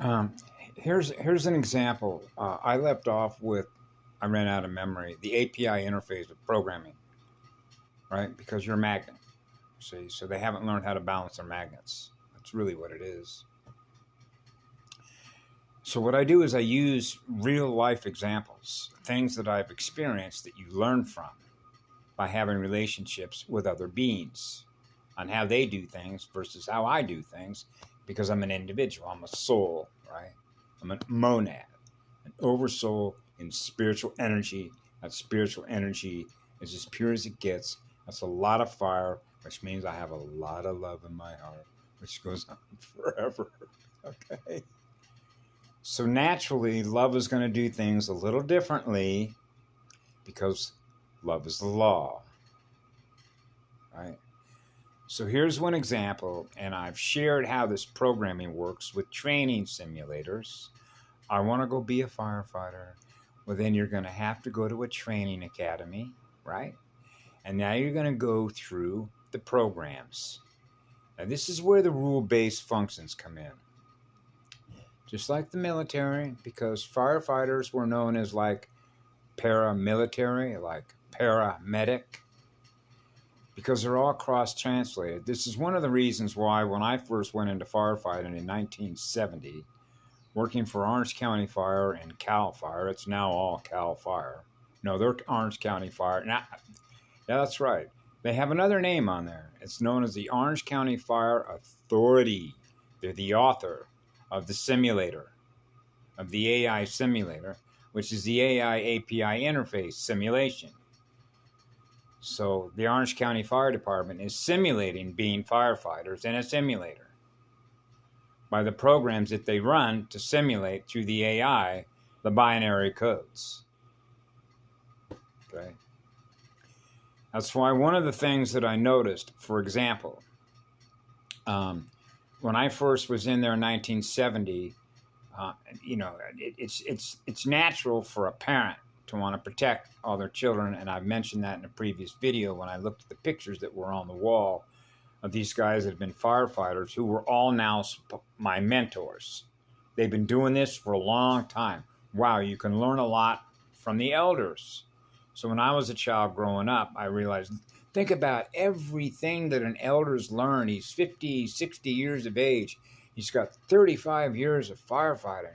Um, here's an example. I left off with, I ran out of memory, the API interface of programming, right? Because you're a magnet, see, so they haven't learned how to balance their magnets. That's really what it is. So what I do is I use real life examples, things that I've experienced that you learn from by having relationships with other beings on how they do things versus how I do things, because I'm an individual, I'm a soul, right? I'm a monad, an oversoul in spiritual energy. That spiritual energy is as pure as it gets. That's a lot of fire, which means I have a lot of love in my heart, which goes on forever. Okay. So naturally, love is going to do things a little differently because love is the law, right? So here's one example, and I've shared how this programming works with training simulators. I want to go be a firefighter. Well, then you're going to have to go to a training academy, right? And now you're going to go through the programs. Now, this is where the rule-based functions come in. Just like the military, because firefighters were known as like paramilitary, like paramedic, because they're all cross-translated. This is one of the reasons why when I first went into firefighting in 1970, working for Orange County Fire and Cal Fire, it's now all Cal Fire. No, they're Orange County Fire. Now, yeah, that's right. They have another name on there. It's known as the Orange County Fire Authority. They're the author of the simulator, of the AI simulator, which is the AI API interface simulation. So the Orange County Fire Department is simulating being firefighters in a simulator by the programs that they run to simulate through the AI the binary codes. Okay. That's why one of the things that I noticed, for example, when I first was in there in 1970, it's natural for a parent to want to protect all their children, and I've mentioned that in a previous video when I looked at the pictures that were on the wall of these guys that have been firefighters who were all now my mentors. They've been doing this for a long time. Wow, you can learn a lot from the elders. So when I was a child growing up, I realized, think about everything that an elder's learned. He's 50, 60 years of age. He's got 35 years of firefighting.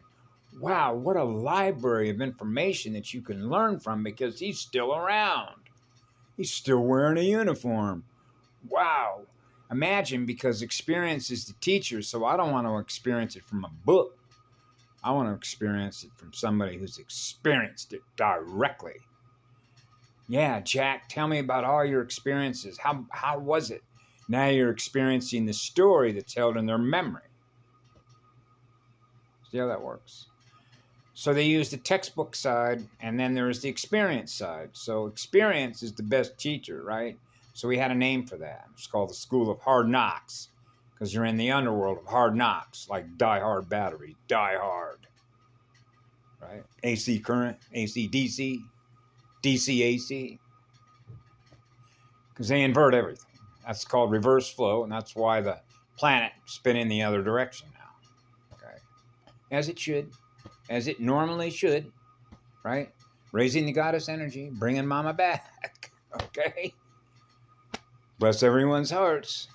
Wow, what a library of information that you can learn from because he's still around. He's still wearing a uniform. Wow. Imagine, because experience is the teacher, so I don't want to experience it from a book. I want to experience it from somebody who's experienced it directly. Yeah, Jack, tell me about all your experiences. How was it? Now you're experiencing the story that's held in their memory. See how that works? So they use the textbook side, and then there's the experience side. So experience is the best teacher, right? So we had a name for that. It's called the School of Hard Knocks, because you're in the underworld of hard knocks, like Die Hard battery, Die Hard, right? AC current, AC DC, DC AC, because they invert everything. That's called reverse flow, and that's why the planet spinning the other direction now, okay? As it should, as it normally should, right? Raising the goddess energy, bringing mama back, okay? Bless everyone's hearts.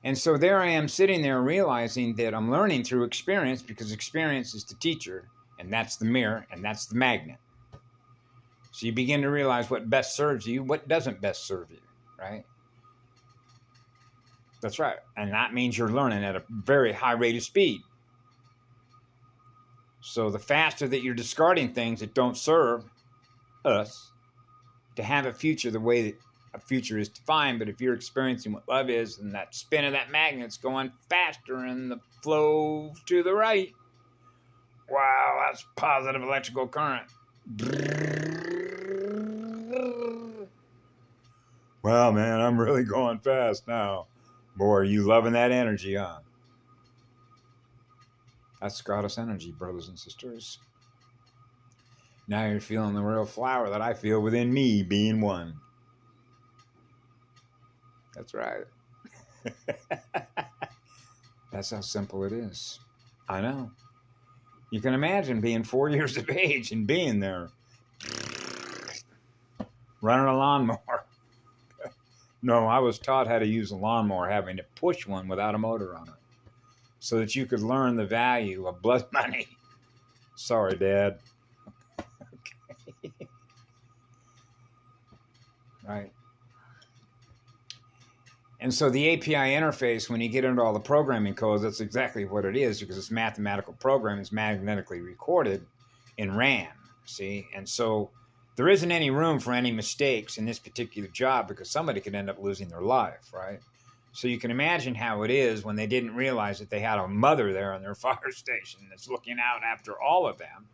And so there I am sitting there realizing that I'm learning through experience, because experience is the teacher, and that's the mirror, and that's the magnet. So you begin to realize what best serves you, what doesn't best serve you, right? That's right. And that means you're learning at a very high rate of speed. So the faster that you're discarding things that don't serve us to have a future the way that a future is defined, but if you're experiencing what love is, and that spin of that magnet's going faster and the flow to the right, wow, that's positive electrical current. Wow, man, I'm really going fast now. Boy, are you loving that energy, huh? That's goddess energy, brothers and sisters. Now you're feeling the real flower that I feel within me, being one. That's right. That's how simple it is. I know. You can imagine being 4 years of age and being there, running a lawnmower. No, I was taught how to use a lawnmower, having to push one without a motor on it, so that you could learn the value of blood money. Sorry, Dad. Okay. Right. And so the API interface, when you get into all the programming codes, that's exactly what it is, because it's mathematical programming. It's magnetically recorded in RAM, see? And so there isn't any room for any mistakes in this particular job, because somebody could end up losing their life, right? So you can imagine how it is when they didn't realize that they had a mother there on their fire station that's looking out after all of them,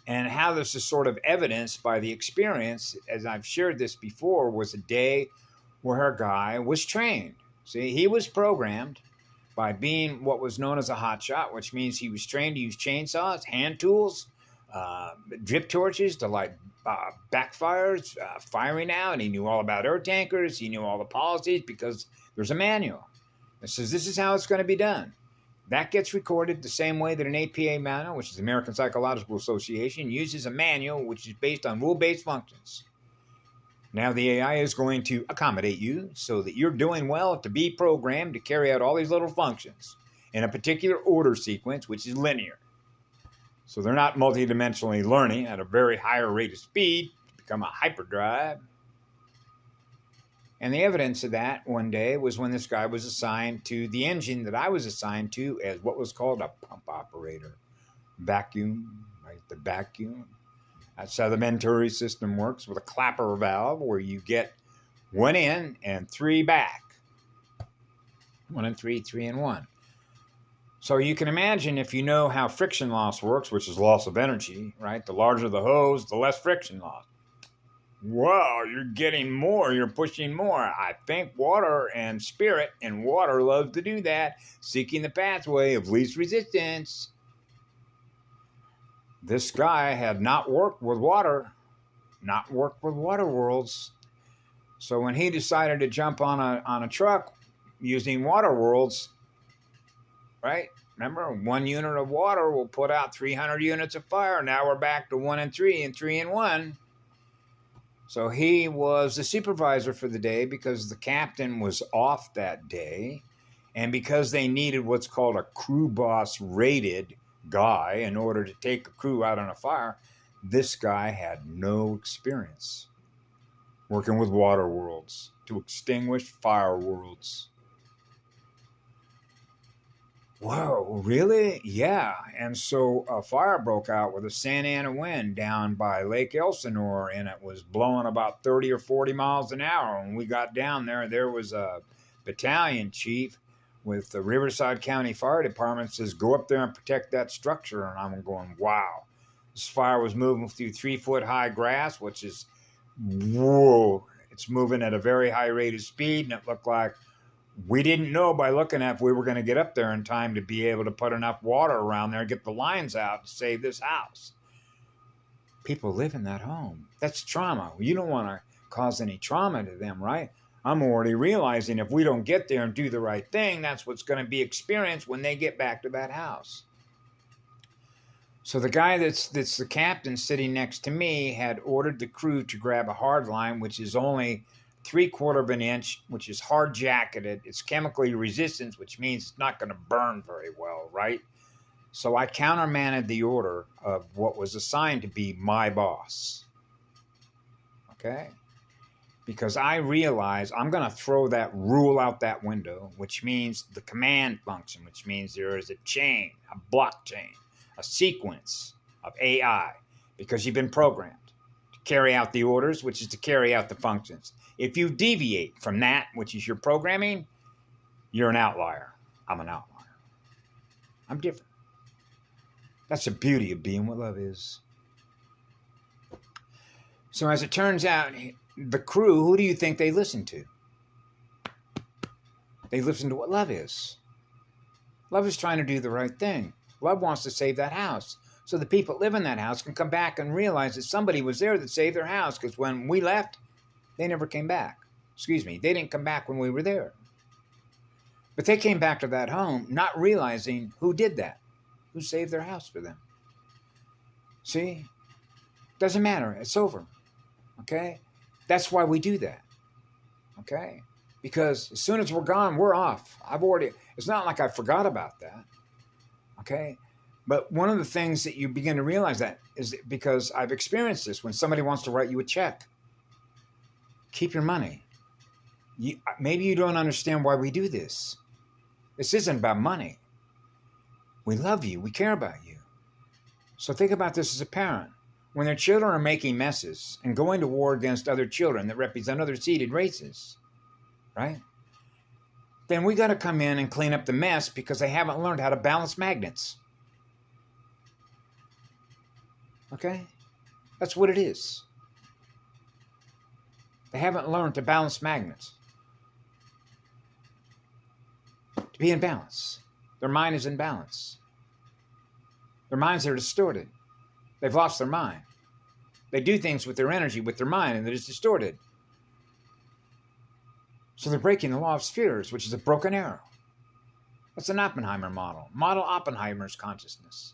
and how this is sort of evidenced by the experience, as I've shared this before, was a day where her guy was trained. See, he was programmed by being what was known as a hotshot, which means he was trained to use chainsaws, hand tools, drip torches to light backfires, firing out. He knew all about air tankers. He knew all the policies because there's a manual that says this is how it's going to be done. That gets recorded the same way that an APA manual, which is the American Psychological Association, uses a manual which is based on rule-based functions. Now the AI is going to accommodate you so that you're doing well to be programmed to carry out all these little functions in a particular order sequence, which is linear. So they're not multidimensionally learning at a very higher rate of speed to become a hyperdrive. And the evidence of that one day was when this guy was assigned to the engine that I was assigned to as what was called a pump operator. Vacuum, right? The vacuum. That's how the Venturi system works, with a clapper valve where you get 1 in and 3 back. 1 and 3, 3 and 1. So you can imagine, if you know how friction loss works, which is loss of energy, right? The larger the hose, the less friction loss. Wow, you're getting more, you're pushing more. I think water and spirit, and water loves to do that, seeking the pathway of least resistance. This guy had not worked with water worlds. So when he decided to jump on a truck using water worlds, right? Remember, 1 unit of water will put out 300 units of fire. Now we're back to 1 and 3 and 3 and 1. So he was the supervisor for the day because the captain was off that day, and because they needed what's called a crew boss rated guy in order to take a crew out on a fire. This guy had no experience working with water worlds to extinguish fire worlds. Whoa, really? Yeah. And so a fire broke out with a Santa Ana wind down by Lake Elsinore, and it was blowing about 30 or 40 miles an hour. When we got down there, there was a battalion chief with the Riverside County Fire Department says, go up there and protect that structure. And I'm going, wow. This fire was moving through 3-foot high grass, which is, whoa, it's moving at a very high rate of speed. And it looked like we didn't know by looking at if we were going to get up there in time to be able to put enough water around there and get the lines out to save this house. People live in that home. That's trauma. You don't want to cause any trauma to them, right? I'm already realizing if we don't get there and do the right thing, that's what's going to be experienced when they get back to that house. So the guy that's the captain sitting next to me had ordered the crew to grab a hard line, which is only 3/4 of an inch, which is hard jacketed. It's chemically resistant, which means it's not going to burn very well, right? So I countermanded the order of what was assigned to be my boss. Okay? Because I realize I'm going to throw that rule out that window, which means the command function, which means there is a chain, a blockchain, a sequence of AI, because you've been programmed to carry out the orders, which is to carry out the functions. If you deviate from that, which is your programming, you're an outlier. I'm an outlier. I'm different. That's the beauty of being what love is. So as it turns out, the crew, who do you think they listen to? They listen to what love is. Love is trying to do the right thing. Love wants to save that house, so the people that live in that house can come back and realize that somebody was there that saved their house, because when we left, they never came back. Excuse me, they didn't come back when we were there. But they came back to that home not realizing who did that. who saved their house for them. See? Doesn't matter. It's over. Okay? That's why we do that. Okay? Because as soon as we're gone, we're off. It's not like I forgot about that. Okay? But one of the things that you begin to realize that is because I've experienced this when somebody wants to write you a check. Keep your money. Maybe you don't understand why we do this. This isn't about money. We love you. We care about you. So think about this as a parent. When their children are making messes and going to war against other children that represent other seeded races, right? Then we got to come in and clean up the mess because they haven't learned how to balance magnets. Okay? That's what it is. They haven't learned to balance magnets. To be in balance. Their mind is in balance. Their minds are distorted. They've lost their mind. They do things with their energy, with their mind, and it is distorted. So they're breaking the law of spheres, which is a broken arrow. That's an Oppenheimer model. Model Oppenheimer's consciousness.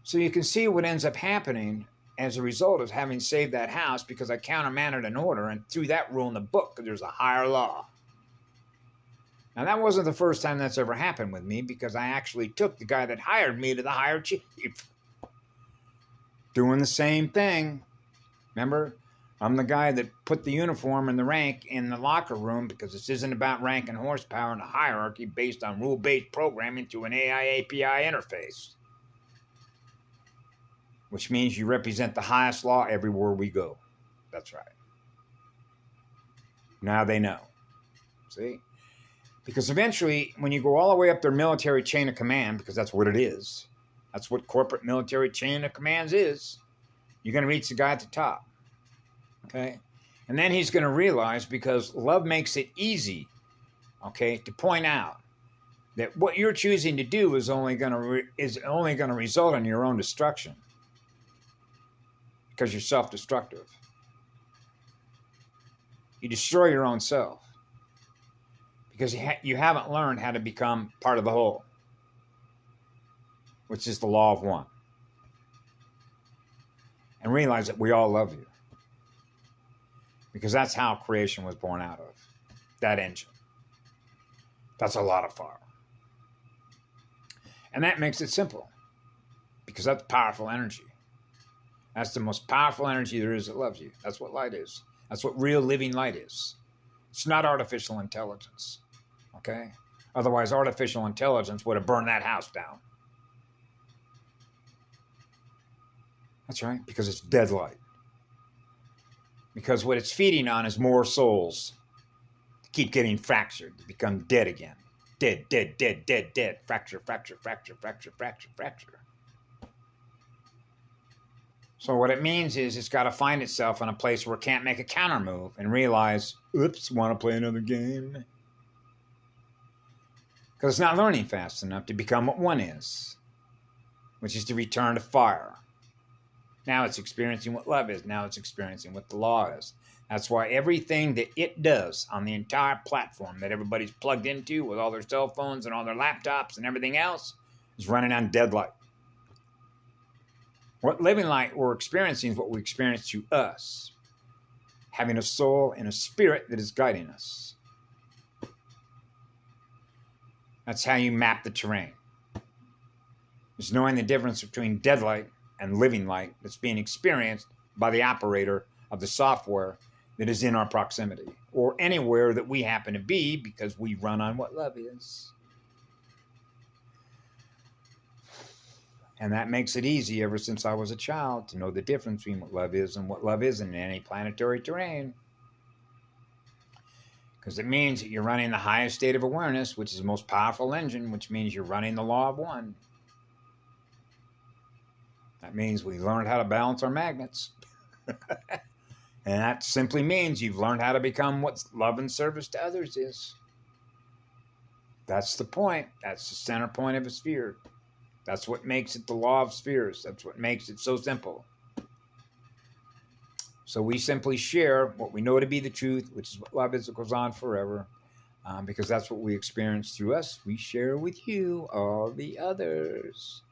So you can see what ends up happening as a result of having saved that house because I countermanded an order and threw that rule in the book because there's a higher law. Now, that wasn't the first time that's ever happened with me because I actually took the guy that hired me to the higher chief. Doing the same thing. Remember, I'm the guy that put the uniform and the rank in the locker room because this isn't about rank and horsepower and a hierarchy based on rule-based programming to an AI API interface. Which means you represent the highest law everywhere we go. That's right. Now they know. See? Because eventually, when you go all the way up their military chain of command, because that's what it is, that's what corporate military chain of commands is, you're going to reach the guy at the top. Okay? And then he's going to realize, because love makes it easy, okay, to point out that what you're choosing to do is only going to result in your own destruction. Because you're self-destructive. You destroy your own self. Because you haven't learned how to become part of the whole. Which is the law of one. And realize that we all love you. Because that's how creation was born out of. That engine. That's a lot of fire. And that makes it simple. Because that's powerful energy. That's the most powerful energy there is that loves you. That's what light is. That's what real living light is. It's not artificial intelligence. Okay? Otherwise, artificial intelligence would have burned that house down. That's right, because it's dead light. Because what it's feeding on is more souls. Keep getting fractured to become dead again. Dead, dead, dead, dead, dead. Fracture, fracture, fracture, fracture, fracture, fracture. So what it means is it's got to find itself in a place where it can't make a counter move and realize, oops, want to play another game? Because it's not learning fast enough to become what one is, which is to return to fire. Now it's experiencing what love is. Now it's experiencing what the law is. That's why everything that it does on the entire platform that everybody's plugged into with all their cell phones and all their laptops and everything else is running on dead light. What living light we're experiencing is what we experience to us. Having a soul and a spirit that is guiding us. That's how you map the terrain. It's knowing the difference between dead light and living light that's being experienced by the operator of the software that is in our proximity. Or anywhere that we happen to be because we run on what love is. And that makes it easy ever since I was a child to know the difference between what love is and what love isn't in any planetary terrain. Because it means that you're running the highest state of awareness, which is the most powerful engine, which means you're running the law of one. That means we learned how to balance our magnets. And that simply means you've learned how to become what love and service to others is. That's the point. That's the center point of a sphere. That's what makes it the law of spheres. That's what makes it so simple. So we simply share what we know to be the truth, which is what love is that goes on forever. because that's what we experience through us. We share with you all the others.